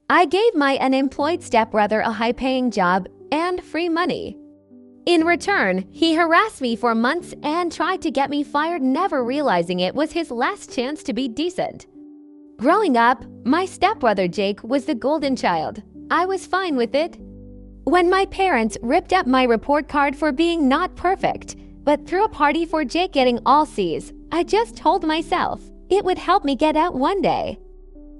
I gave my unemployed stepbrother a high-paying job and free money. In return, he harassed me for months and tried to get me fired, never realizing it was his last chance to be decent. Growing up, my stepbrother Jake was the golden child. I was fine with it. When my parents ripped up my report card for being not perfect, but threw a party for Jake getting all C's, I just told myself it would help me get out one day.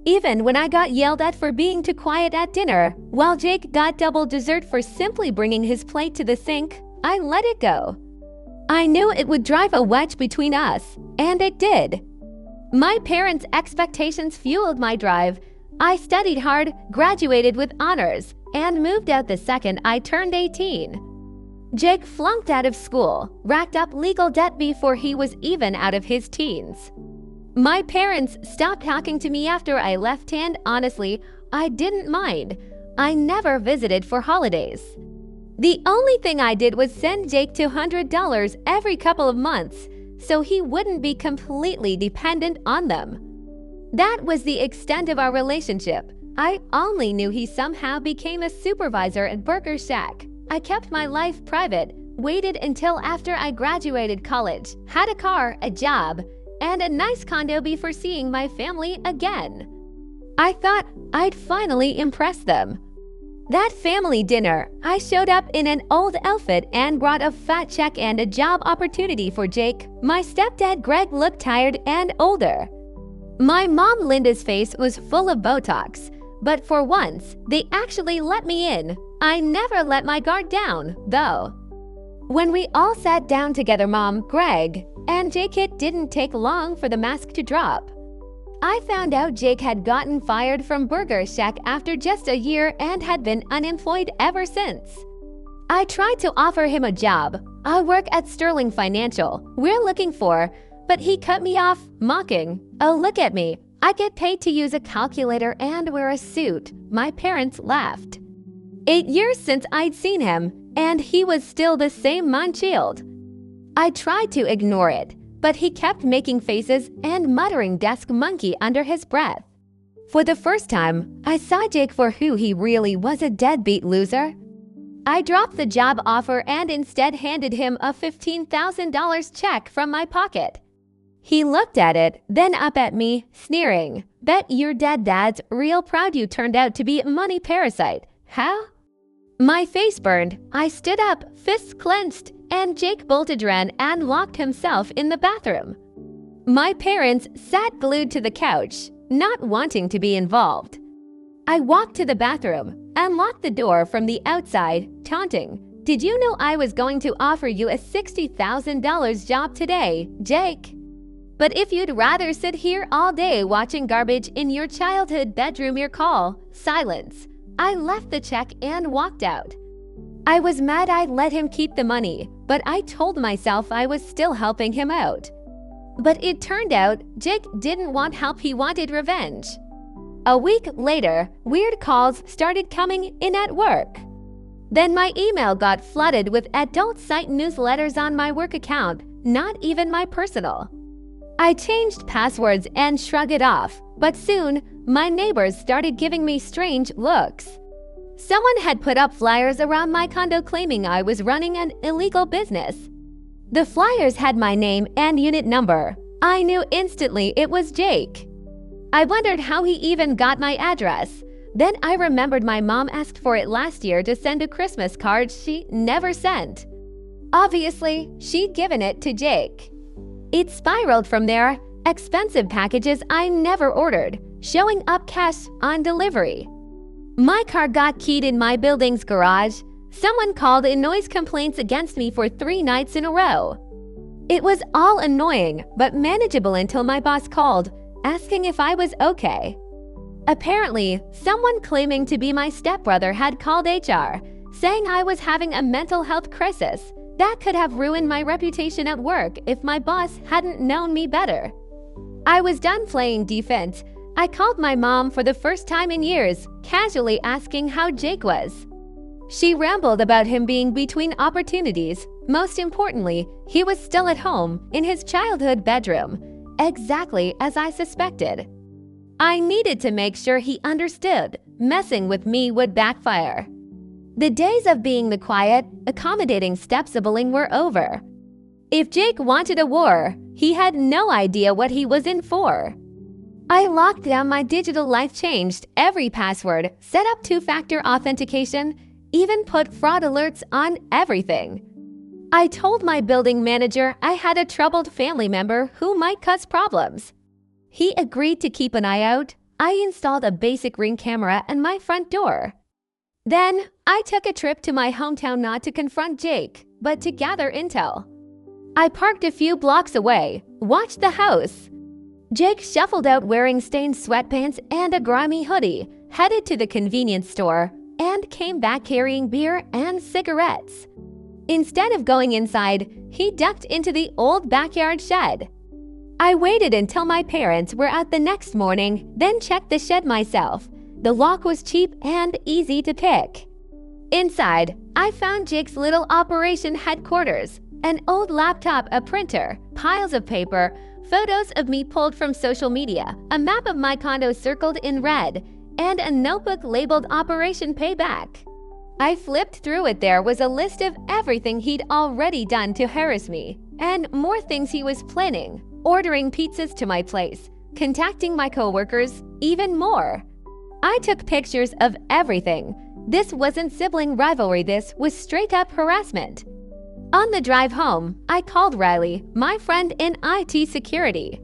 Even when I got yelled at for being too quiet at dinner, while Jake got double dessert for simply bringing his plate to the sink, I let it go. I knew it would drive a wedge between us, and it did. My parents' expectations fueled my drive. I studied hard, graduated with honors, and moved out the second I turned 18. Jake flunked out of school, racked up legal debt before he was even out of his teens. My parents stopped talking to me after I left, and honestly, I didn't mind. I never visited for holidays. The only thing I did was send Jake $200 every couple of months so he wouldn't be completely dependent on them. That was the extent of our relationship. I only knew he somehow became a supervisor at Burger Shack. I kept my life private, waited until after I graduated college, had a car, a job, and a nice condo before seeing my family again. I thought I'd finally impress them. That family dinner, I showed up in an old outfit and brought a fat check and a job opportunity for Jake. My stepdad Greg looked tired and older. My mom Linda's face was full of Botox, but for once, they actually let me in. I never let my guard down, though. When we all sat down together, Mom, Greg, and Jake, it didn't take long for the mask to drop. I found out Jake had gotten fired from Burger Shack after just a year and had been unemployed ever since. I tried to offer him a job. I work at Sterling Financial. We're looking for, but he cut me off, mocking. Oh, look at me. I get paid to use a calculator and wear a suit. My parents laughed. 8 years since I'd seen him, and he was still the same man-child. I tried to ignore it, but he kept making faces and muttering desk monkey under his breath. For the first time, I saw Jake for who he really was, a deadbeat loser. I dropped the job offer and instead handed him a $15,000 check from my pocket. He looked at it, then up at me, sneering. Bet your dad's real proud you turned out to be a money parasite. How? My face burned. I stood up, fists clenched, and Jake bolted, ran, and locked himself in the bathroom. My parents sat glued to the couch, not wanting to be involved. I walked to the bathroom and locked the door from the outside, taunting. Did you know I was going to offer you a $60,000 job today, Jake? But if you'd rather sit here all day watching garbage in your childhood bedroom, your call. Silence. I left the check and walked out. I was mad I'd let him keep the money, but I told myself I was still helping him out. But it turned out Jake didn't want help, he wanted revenge. A week later, weird calls started coming in at work. Then my email got flooded with adult site newsletters on my work account, not even my personal. I changed passwords and shrugged it off, but soon my neighbors started giving me strange looks. Someone had put up flyers around my condo claiming I was running an illegal business. The flyers had my name and unit number. I knew instantly it was Jake. I wondered how he even got my address. Then I remembered my mom asked for it last year to send a Christmas card she never sent. Obviously, she'd given it to Jake. It spiraled from there. Expensive packages I never ordered, showing up cash on delivery. My car got keyed in my building's garage. Someone called in noise complaints against me for 3 nights in a row. It was all annoying, but manageable until my boss called, asking if I was okay. Apparently, someone claiming to be my stepbrother had called HR, saying I was having a mental health crisis. That could have ruined my reputation at work if my boss hadn't known me better. I was done playing defense. I called my mom for the first time in years, casually asking how Jake was. She rambled about him being between opportunities. Most importantly, he was still at home in his childhood bedroom, exactly as I suspected. I needed to make sure he understood messing with me would backfire. The days of being the quiet, accommodating step-sibling were over. If Jake wanted a war, he had no idea what he was in for. I locked down my digital life, changed every password, set up two-factor authentication, even put fraud alerts on everything. I told my building manager I had a troubled family member who might cause problems. He agreed to keep an eye out. I installed a basic Ring camera at my front door. Then, I took a trip to my hometown not to confront Jake, but to gather intel. I parked a few blocks away, watched the house. Jake shuffled out wearing stained sweatpants and a grimy hoodie, headed to the convenience store, and came back carrying beer and cigarettes. Instead of going inside, he ducked into the old backyard shed. I waited until my parents were out the next morning, then checked the shed myself. The lock was cheap and easy to pick. Inside, I found Jake's little operation headquarters, an old laptop, a printer, piles of paper, photos of me pulled from social media, a map of my condo circled in red, and a notebook labeled Operation Payback. I flipped through it. There was a list of everything he'd already done to harass me, and more things he was planning, ordering pizzas to my place, contacting my coworkers, even more. I took pictures of everything. This wasn't sibling rivalry, this was straight-up harassment. On the drive home, I called Riley, my friend in IT security.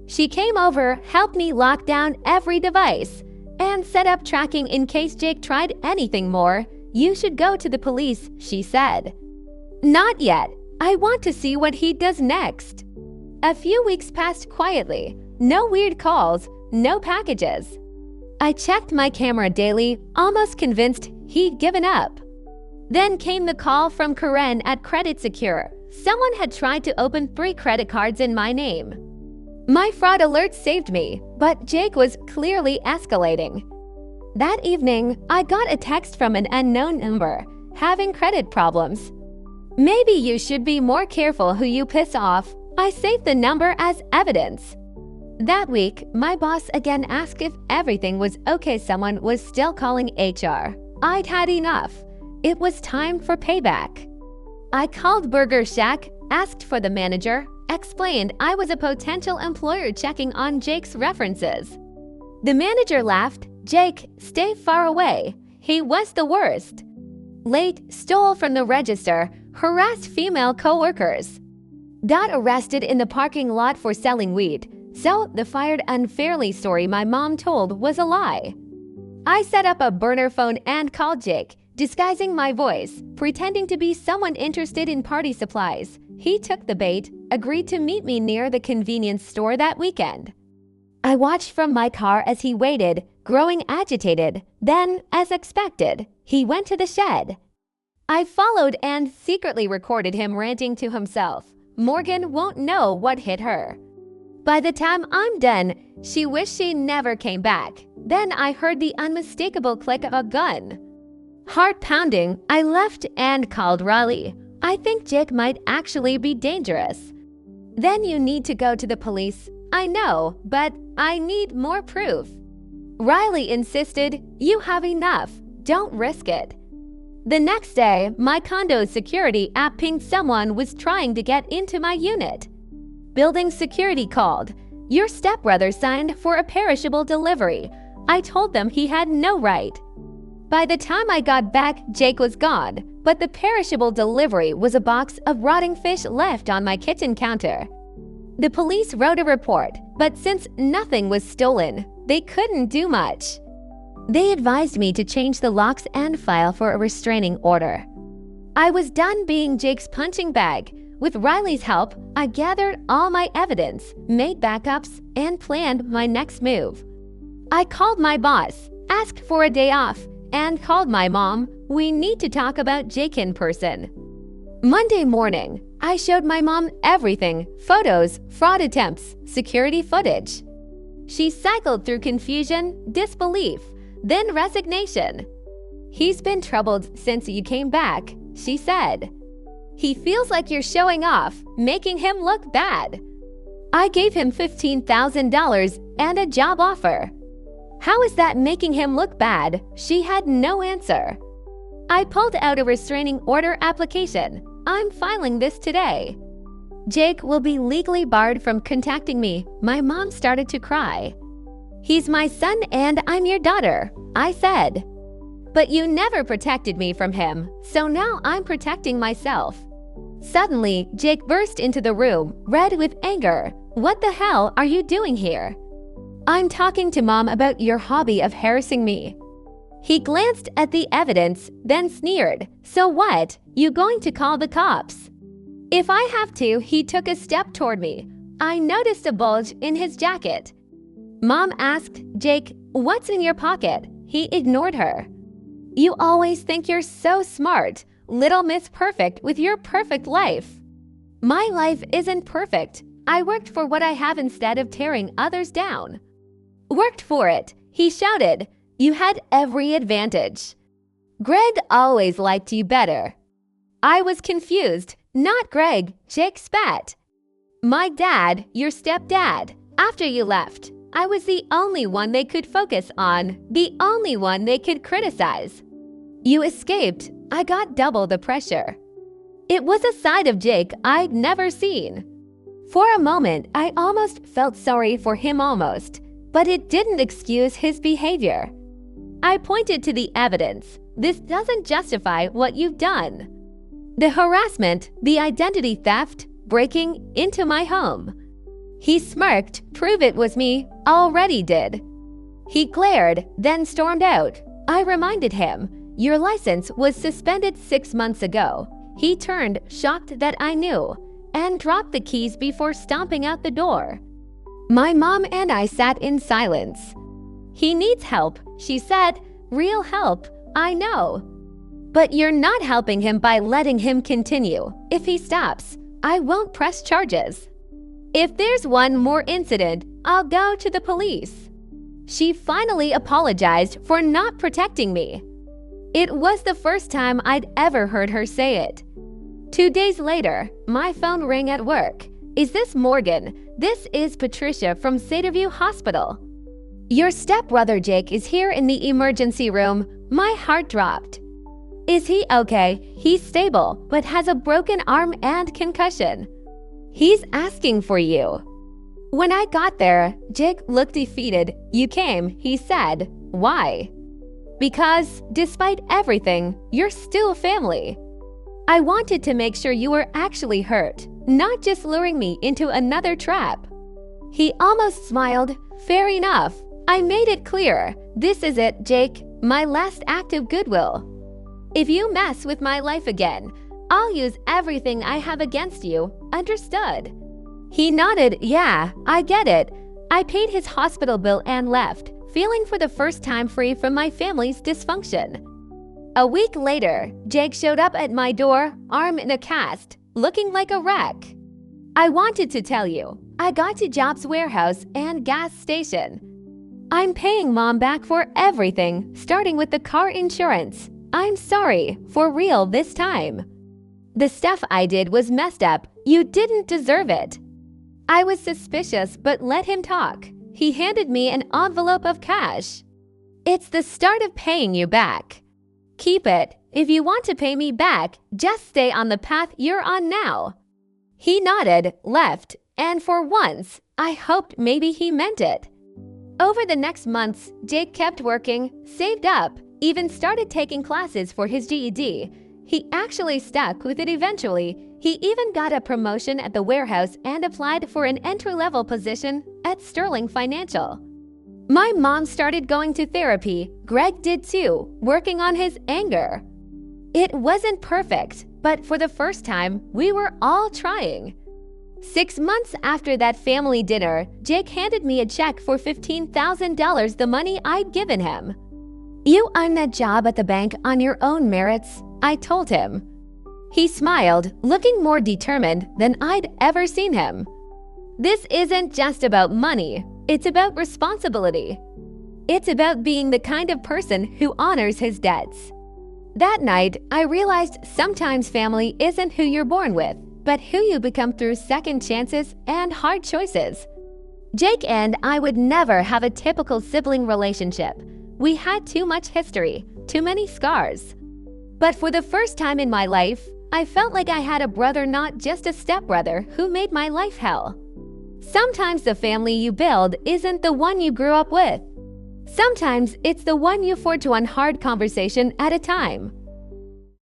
She came over, helped me lock down every device, and set up tracking in case Jake tried anything more. You should go to the police, she said. Not yet. I want to see what he does next. A few weeks passed quietly. No weird calls, no packages. I checked my camera daily, almost convinced he'd given up. Then came the call from Karen at Credit Secure. Someone had tried to open 3 credit cards in my name. My fraud alert saved me, but Jake was clearly escalating. That evening, I got a text from an unknown number, having credit problems. Maybe you should be more careful who you piss off. I saved the number as evidence. That week, my boss again asked if everything was okay. Someone was still calling HR. I'd had enough. It was time for payback. I called Burger Shack, asked for the manager, explained I was a potential employer checking on Jake's references. The manager laughed. Jake, stay far away. He was the worst. Late, stole from the register, harassed female coworkers. Got arrested in the parking lot for selling weed. So the fired unfairly story my mom told was a lie. I set up a burner phone and called Jake, disguising my voice, pretending to be someone interested in party supplies. He took the bait, agreed to meet me near the convenience store that weekend. I watched from my car as he waited, growing agitated. Then, as expected, he went to the shed. I followed and secretly recorded him ranting to himself. Morgan won't know what hit her. By the time I'm done, she wished she never came back. Then I heard the unmistakable click of a gun. Heart pounding, I left and called Riley. I think Jake might actually be dangerous. Then you need to go to the police. I know, but I need more proof. Riley insisted, you have enough. Don't risk it. The next day, my condo's security app pinged someone was trying to get into my unit. Building security called. Your stepbrother signed for a perishable delivery. I told them he had no right. By the time I got back, Jake was gone, but the perishable delivery was a box of rotting fish left on my kitchen counter. The police wrote a report, but since nothing was stolen, they couldn't do much. They advised me to change the locks and file for a restraining order. I was done being Jake's punching bag. With Riley's help, I gathered all my evidence, made backups, and planned my next move. I called my boss, asked for a day off, and called my mom. We need to talk about Jake in person. Monday morning, I showed my mom everything: photos, fraud attempts, security footage. She cycled through confusion, disbelief, then resignation. He's been troubled since you came back, she said. He feels like you're showing off, making him look bad. I gave him $15,000 and a job offer. How is that making him look bad? She had no answer. I pulled out a restraining order application. I'm filing this today. Jake will be legally barred from contacting me. My mom started to cry. He's my son and I'm your daughter, I said. But you never protected me from him, so now I'm protecting myself. Suddenly, Jake burst into the room, red with anger. What the hell are you doing here? I'm talking to Mom about your hobby of harassing me. He glanced at the evidence, then sneered. So what? You going to call the cops? If I have to, he took a step toward me. I noticed a bulge in his jacket. Mom asked Jake, "What's in your pocket?" He ignored her. You always think you're so smart, little Miss Perfect with your perfect life. My life isn't perfect. I worked for what I have instead of tearing others down. Worked for it, he shouted. You had every advantage. Greg always liked you better. I was confused. Not Greg, Jake spat. My dad, your stepdad. After you left, I was the only one they could focus on, the only one they could criticize. You escaped. I got double the pressure. It was a side of Jake I'd never seen. For a moment, I almost felt sorry for him but it didn't excuse his behavior. I pointed to the evidence. This doesn't justify what you've done. The harassment, the identity theft, breaking into my home. He smirked. Prove it was me. Already did. He glared, then stormed out. I reminded him, your license was suspended 6 months ago. He turned, shocked that I knew, and dropped the keys before stomping out the door. My mom and I sat in silence. He needs help, she said. Real help, I know. But you're not helping him by letting him continue. If he stops, I won't press charges. If there's one more incident, I'll go to the police. She finally apologized for not protecting me. It was the first time I'd ever heard her say it. 2 days later, my phone rang at work. Is this Morgan? This is Patricia from Cedarview Hospital. Your stepbrother Jake is here in the emergency room. My heart dropped. Is he okay? He's stable, but has a broken arm and concussion. He's asking for you. When I got there, Jake looked defeated. You came, he said. Why? Because, despite everything, you're still family. I wanted to make sure you were actually hurt, not just luring me into another trap. He almost smiled. Fair enough. I made it clear. This is it, Jake, my last act of goodwill. If you mess with my life again, I'll use everything I have against you. Understood? He nodded. Yeah, I get it. I paid his hospital bill and left, feeling for the first time free from my family's dysfunction. A week later, Jake showed up at my door, arm in a cast, looking like a wreck. I wanted to tell you, I got to Jobs Warehouse and gas station. I'm paying Mom back for everything, starting with the car insurance. I'm sorry, for real this time. The stuff I did was messed up. You didn't deserve it. I was suspicious but let him talk. He handed me an envelope of cash. It's the start of paying you back. Keep it. If you want to pay me back, just stay on the path you're on now. He nodded, left, and for once, I hoped maybe he meant it. Over the next months, Jake kept working, saved up, even started taking classes for his GED. He actually stuck with it eventually. He even got a promotion at the warehouse and applied for an entry-level position at Sterling Financial. My mom started going to therapy. Greg did too, working on his anger. It wasn't perfect, but for the first time, we were all trying. 6 months after that family dinner, Jake handed me a check for $15,000, the money I'd given him. You earned that job at the bank on your own merits, I told him. He smiled, looking more determined than I'd ever seen him. This isn't just about money, it's about responsibility. It's about being the kind of person who honors his debts. That night, I realized sometimes family isn't who you're born with, but who you become through second chances and hard choices. Jake and I would never have a typical sibling relationship. We had too much history, too many scars. But for the first time in my life, I felt like I had a brother, not just a stepbrother, who made my life hell. Sometimes the family you build isn't the one you grew up with. Sometimes it's the one you forge one hard conversation at a time.